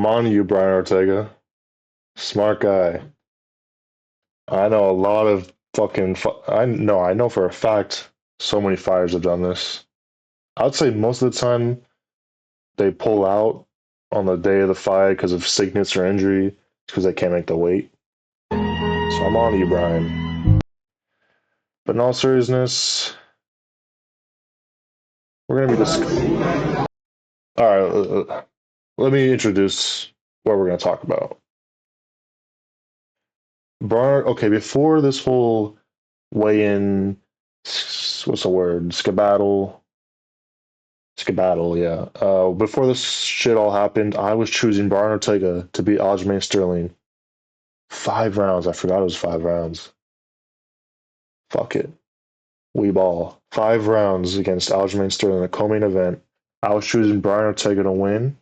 on you, Brian Ortega. Smart guy. I know a lot of I know for a fact so many fighters have done this. I'd say most of the time they pull out on the day of the fight because of sickness or injury, because they can't make the weight. So I'm on you, Brian. But in all seriousness, we're gonna be all right. Let me introduce what we're gonna talk about. Brian, okay, before this whole weigh-in, what's the word? Skedaddle, yeah. Before this shit all happened, I was choosing Brian Ortega to beat Aljamain Sterling. 5 rounds. I forgot it was 5 rounds. Fuck it. We ball. 5 rounds against Aljamain Sterling, the co-main event. I was choosing Brian Ortega to win.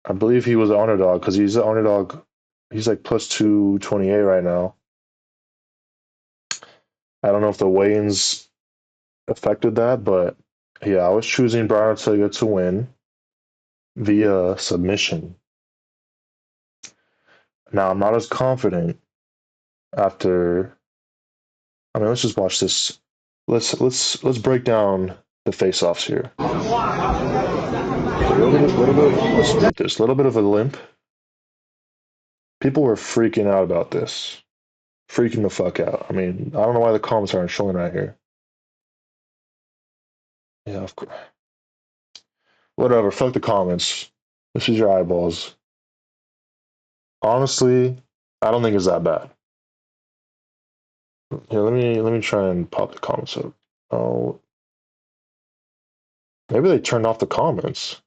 I believe he was the underdog because he's the underdog. He's like plus 228 right now. I don't know if the weigh-ins affected that, but yeah, I was choosing Brian Ortega to win via submission. Now I'm not as confident after. I mean, let's just watch this. Let's break down the face-offs here. Let's read this. A little bit of a limp. People were freaking out about this. Freaking the fuck out. I mean, I don't know why the comments aren't showing right here. Yeah, of course. Whatever. Fuck the comments. This is your eyeballs. Honestly, I don't think it's that bad. Here, let me try and pop the comments up. Oh, maybe they turned off the comments.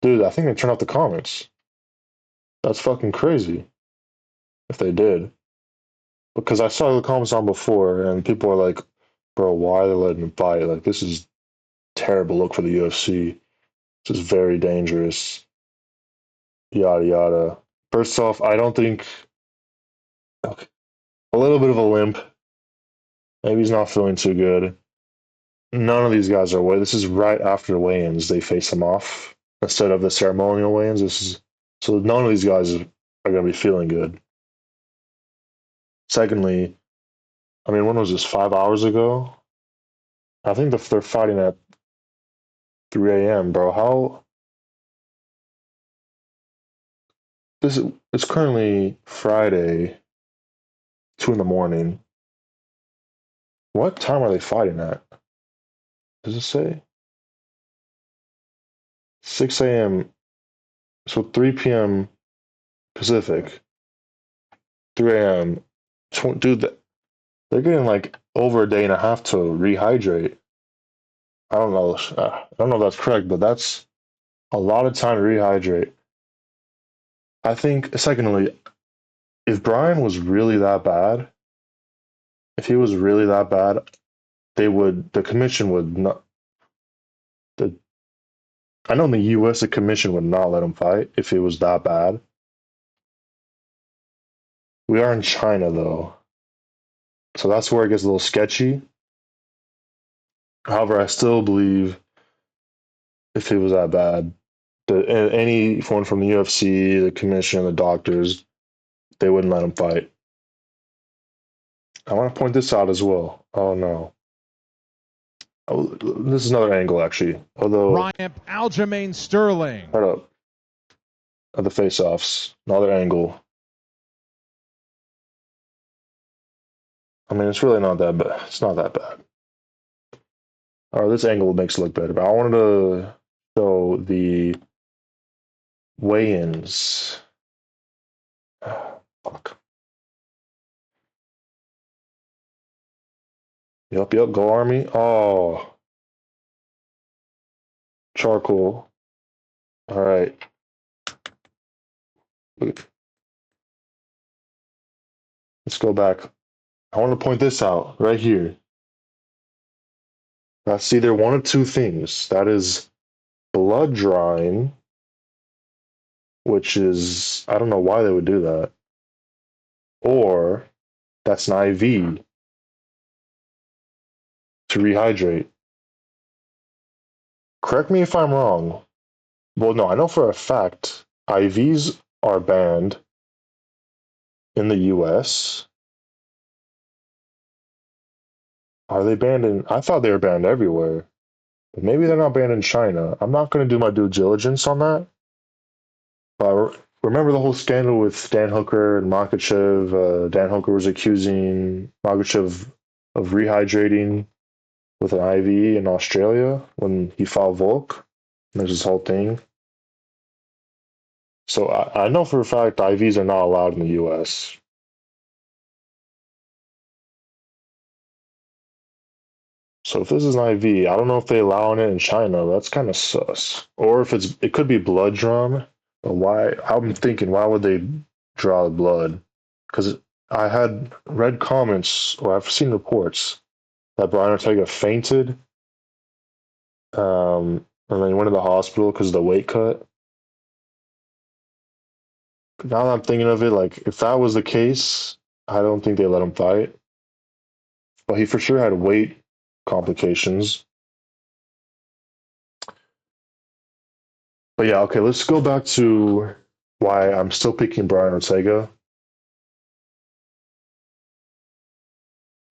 Dude, I think they turned off the comments. That's fucking crazy if they did. Because I saw the comments on before and people are like, bro, why are they letting him fight? Like, this is terrible look for the UFC. This is very dangerous. Yada yada. First off, I don't think okay, a little bit of a limp. Maybe he's not feeling too good. None of these guys are way. This is right after weigh-ins. They face him off instead of the ceremonial weigh-ins. This is so none of these guys are going to be feeling good. Secondly, I mean, when was this? 5 hours ago? I think they're fighting at 3 a.m., bro. How this is? It's currently Friday, 2 in the morning. What time are they fighting at? Does it say 6 a.m.? So 3 p.m. Pacific, 3 a.m. Dude, they're getting like over a day and a half to rehydrate. I don't know. I don't know if that's correct, but that's a lot of time to rehydrate. I think, secondly, if Brian was really that bad, if he was really that bad, the commission would not, the, I know in the US, the commission would not let him fight if he was that bad. We are in China, though. So that's where it gets a little sketchy. However, I still believe if he was that bad, anyone from the UFC, the commission, the doctors, they wouldn't let him fight. I want to point this out as well. Oh no. Oh, this is another angle actually. Although Ryan Aljamain Sterling. hold up. Of the face-offs. Another angle. I mean, it's really not that bad. It's not that bad. All right, this angle makes it look better. But I wanted to show the weigh-ins. Fuck. Yep, go Army. Oh, charcoal. All right. Let's go back. I want to point this out right here. That's either one of two things. That is blood drawing, which is, I don't know why they would do that, or that's an IV to rehydrate. Correct me if I'm wrong, Well, no, I know for a fact IVs are banned in the US. Are they banned in? I thought they were banned everywhere. But maybe they're not banned in China. I'm not going to do my due diligence on that. But remember the whole scandal with Dan Hooker and Makachev. Dan Hooker was accusing Makachev of rehydrating with an IV in Australia when he fought Volk. And there's this whole thing. So I know for a fact IVs are not allowed in the US. So if this is an IV, I don't know if they allow it in China. That's kind of sus. Or if it could be blood drawn. But why? I'm thinking, why would they draw the blood? Because I had read comments, or I've seen reports that Brian Ortega fainted, and then he went to the hospital because of the weight cut. Now that I'm thinking of it, like if that was the case, I don't think they let him fight. But he for sure had weight complications. But yeah, okay, let's go back to why I'm still picking Brian Ortega.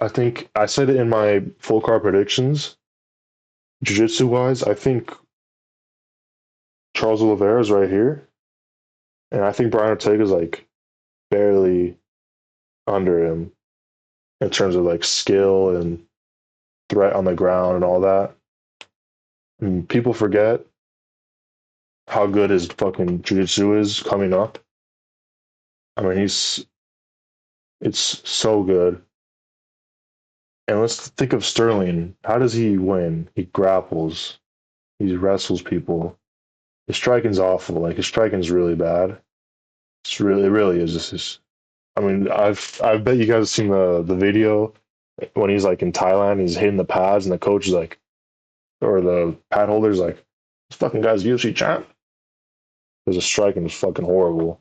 I think I said it in my full card predictions. Jiu-jitsu wise, I think Charles Oliveira is right here, and I think Brian Ortega is like barely under him in terms of like skill and threat on the ground and all that. And people forget how good his fucking jiu-jitsu is coming up. I mean, it's so good. And let's think of Sterling. How does he win? He grapples. He wrestles people. His striking's awful. Like his striking's really bad. It really is. I mean, I bet you guys have seen the video when he's like in Thailand. He's hitting the pads, and the coach is like, or the pad holder's like, "This fucking guy's UFC champ." Because the striking is fucking horrible.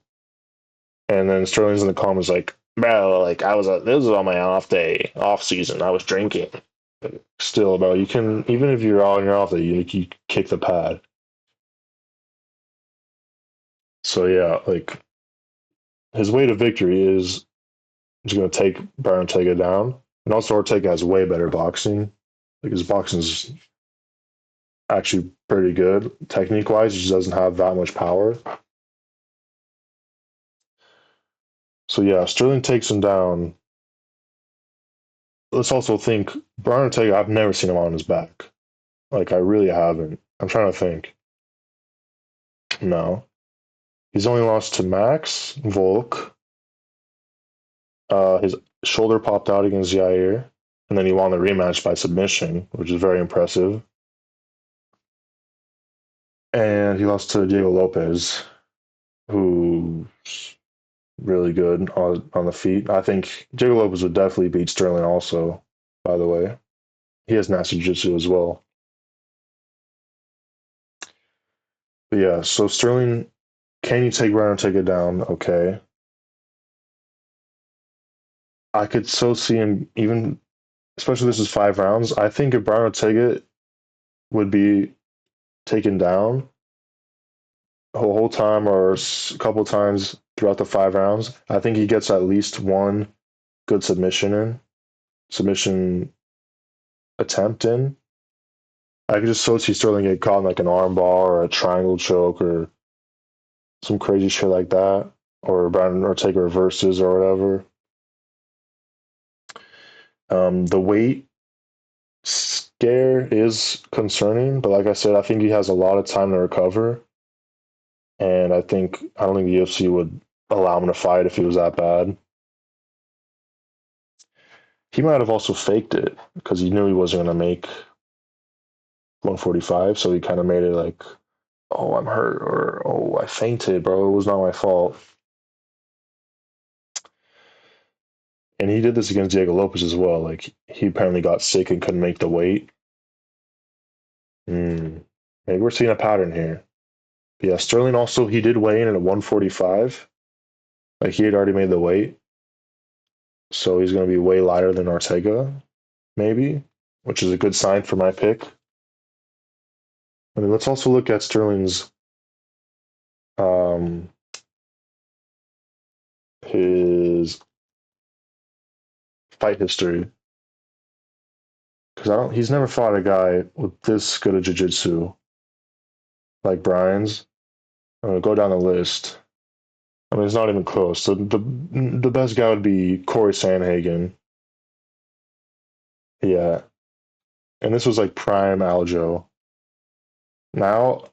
And then Sterling's in the comments like, "Bro, like this was on my off day, off season. I was drinking." Still, bro, you can even if you're on your off day, you kick the pad. So yeah, like his way to victory is he's going to take Baron Ortega down, and also Ortega has way better boxing. Like his boxing's actually pretty good technique wise. He just doesn't have that much power. So yeah, Sterling takes him down. Let's also think Brian Ortega. I've never seen him on his back. Like I really haven't. I'm trying to think. No, he's only lost to Max Volk. His shoulder popped out against Yair, and then he won the rematch by submission, which is very impressive. And he lost to Diego Lopez, who's really good on the feet. I think Diego Lopez would definitely beat Sterling also, by the way. He has nasty jiu-jitsu as well. But yeah, so Sterling, can you take Ryan take it down? Okay. I could so see him even, especially this is 5 rounds. I think if Brian Ortega would be taken down the whole time or a couple times throughout the 5 rounds, I think he gets at least one good submission attempt in. I could just so see Sterling get caught in like an armbar or a triangle choke or some crazy shit like that, or Brian Ortega reverses or whatever. The weight scare is concerning, but like I said, I think he has a lot of time to recover, and I don't think the UFC would allow him to fight if he was that bad. He might have also faked it because he knew he wasn't going to make 145, so he kind of made it like, "Oh, I'm hurt," or "Oh, I fainted, bro. It was not my fault." And he did this against Diego Lopez as well. Like he apparently got sick and couldn't make the weight. Maybe we're seeing a pattern here. But yeah, Sterling also he did weigh in at 145. Like he had already made the weight, so he's going to be way lighter than Ortega, maybe, which is a good sign for my pick. I mean, let's also look at Sterling's. um, his fight history because I don't. He's never fought a guy with this good of jiu-jitsu like Brian's. I'm gonna go down the list. I mean, it's not even close. The best guy would be Corey Sandhagen. Yeah, and this was like prime Aljo. Now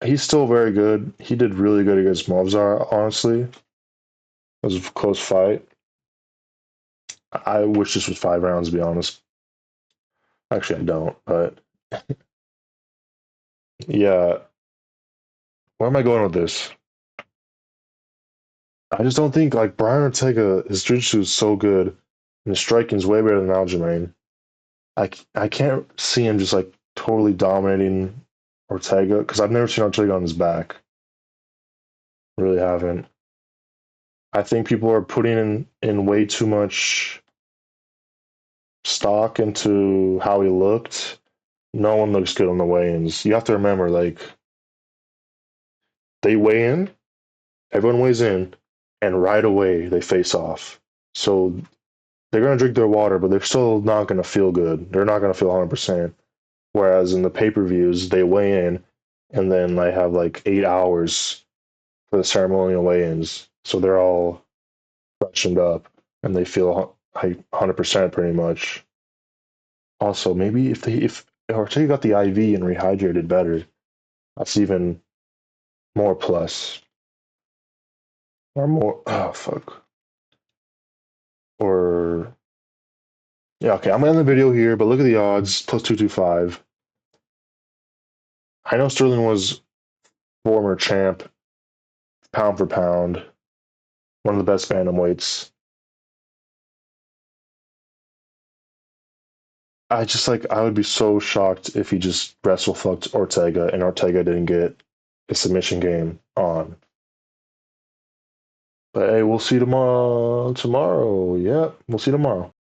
he's still very good. He did really good against Movzar. Honestly, it was a close fight. I wish this was 5 rounds. To be honest, actually, I don't. But yeah, where am I going with this? I just don't think like Brian Ortega. His jiu-jitsu is so good, and his striking is way better than Aljamain. I can't see him just like totally dominating Ortega because I've never seen Ortega on his back. Really haven't. I think people are putting in way too much stock into how he looked. No one looks good on the weigh-ins. You have to remember, like they weigh in, everyone weighs in, and right away they face off. So they're gonna drink their water, but they're still not gonna feel good. They're not gonna feel 100%. Whereas in the pay-per-views, they weigh in, and then they have like 8 hours for the ceremonial weigh-ins, so they're all freshened up and they feel like 100% pretty much. Also, maybe if Ortega got the IV and rehydrated better, that's even more plus or more. Oh fuck. Or yeah, okay. I'm gonna end the video here, but look at the odds plus 225. I know Sterling was former champ, pound for pound, one of the best bantamweights. I just like I would be so shocked if he just wrestle fucked Ortega and Ortega didn't get a submission game on. But hey, we'll see tomorrow. Tomorrow, yeah, we'll see tomorrow.